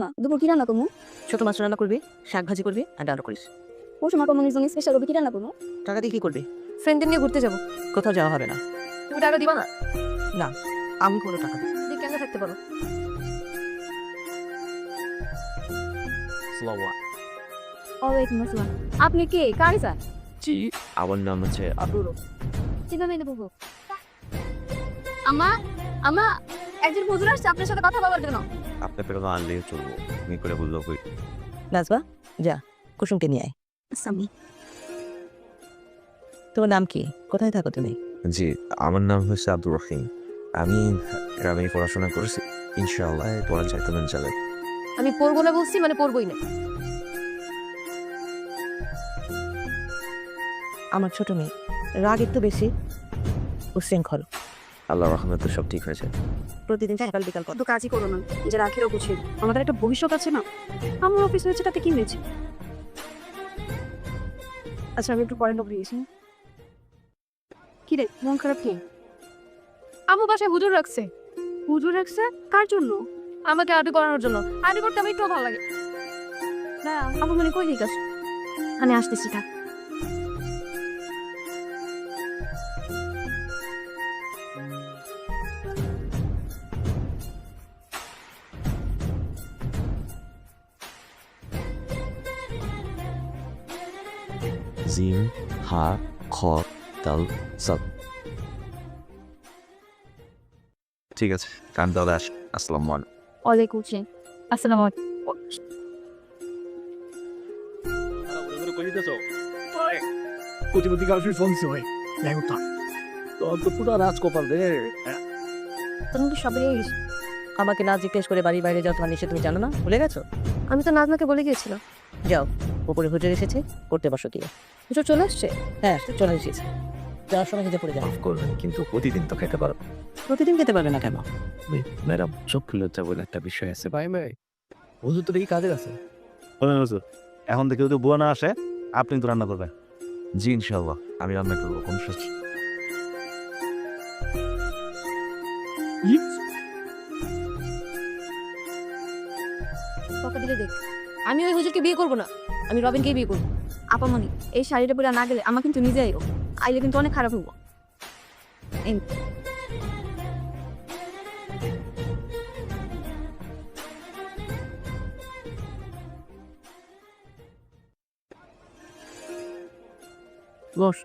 না দুপুর কি রান্না করবো? ছোট মাছ রান্না করবি, শাক ভাজি করবি আর ডালও করিস। পরশু মা কমনির জন্য স্পেশাল কি রান্না করবো? টাকা দিয়ে কি করবি? ফ্রেন্ডদের নিয়ে ঘুরতে যাবো। কোথাও যাওয়া হবে না। তুমি টাকা দিবা না? না, আমি কোনো টাকা দিই। তুই কেন থাকতে পারো? ওয়ালাইকুম আসসালাম। আপনি কে? কারি স্যার? জি, আমার নাম হচ্ছে আবুল। চিন্তা নেই দেবো। আমা আমা একজন হুজুর আসছে আপনার সাথে কথা বলার জন্য। আপনার পেরোনো আনলেই চলবো, তুমি করে বললো কই। নাজবা, যা কুসুমকে নিয়ে আয়। আসামি তোমার নাম কি? কোথায় থাকো তুমি? জি, আমার নাম হচ্ছে আব্দুর রহিম। আমি গ্রামে পড়াশোনা করেছি, ইনশাআল্লাহ পড়া চাইতে মন চালে। আমি পড়বো না বলছি মানে পড়বই না। আমার ছোট মেয়ে, রাগ একটু বেশি, উশৃঙ্খল। আল্লাহ রহমতে সব ঠিক হয়েছে। প্রতিদিন সকাল বিকাল কত কত কাজই করো না যে রাখেরও বুঝি আমাদের একটা ভবিষ্যৎ আছে না। আমার অফিস হয়েছে তাতে কি হয়েছে? আচ্ছা আমি একটু পরে নবরি গেছি। কি রে মন খারাপ কি? আম্মু বাসায় হুজুর রাখছে। হুজুর রাখছে কার জন্য? আমাকে আর্টি করানোর জন্য। আর্টি করতে আমার একটু ভালো লাগে। না আমার মনে কই দিক আছে। আমি আসতেছি থাক। জিম, হা, খ, তাল, সাল। ঠিক আছে, কান দাও দাস। আসসালামু আলাইকুম। ওয়ালাইকুম আসসালাম। আসসালামু আলাইকুম। কোটিপতি কাউকে ফোন দিছে ভাই দেখো তা তোর তো পুরো রাজকপাল রে। তুমি তো সবাই গেছো। আমাকে না জিজ্ঞেস করে বাড়ির বাইরে যাও তোমার নিশ্চয় তুমি জানো না, ভুলে গেছো? আমি তো নাজমাকে বলে গিয়েছিলাম। যাও, উপরে হুজুর এসেছে, করতে বসো গিয়ে। হুজুর চলে আসছে? হ্যাঁ, চলে এসেছে। যাওয়ার সময় নিজে পড়ে যাও। মাফ করবেন, কিন্তু প্রতিদিন তো খেতে পারবো। প্রতিদিন খেতে পারবে না কেন? ম্যাডাম, চক্ষু লজ্জা বলে একটা বিষয় আছে। ভাই ভাই হুজুর তো দেখি কাজের আছে। হুজুর এখন থেকে যদি বুয়া না আসে আপনি তো রান্না করবেন। জি ইনশাআল্লাহ, আমি রান্না করবো, কোনো সমস্যা। টাকা দিলে দেখ। আমি ওই হুজুরকে বিয়ে করবো না, আমি রবিনকেই বিয়ে করবো। আপামনি এই শাড়িটা পরে না গেলে আমার কিন্তু নিজে আইও আইলে কিন্তু অনেক খারাপ হবো। বস।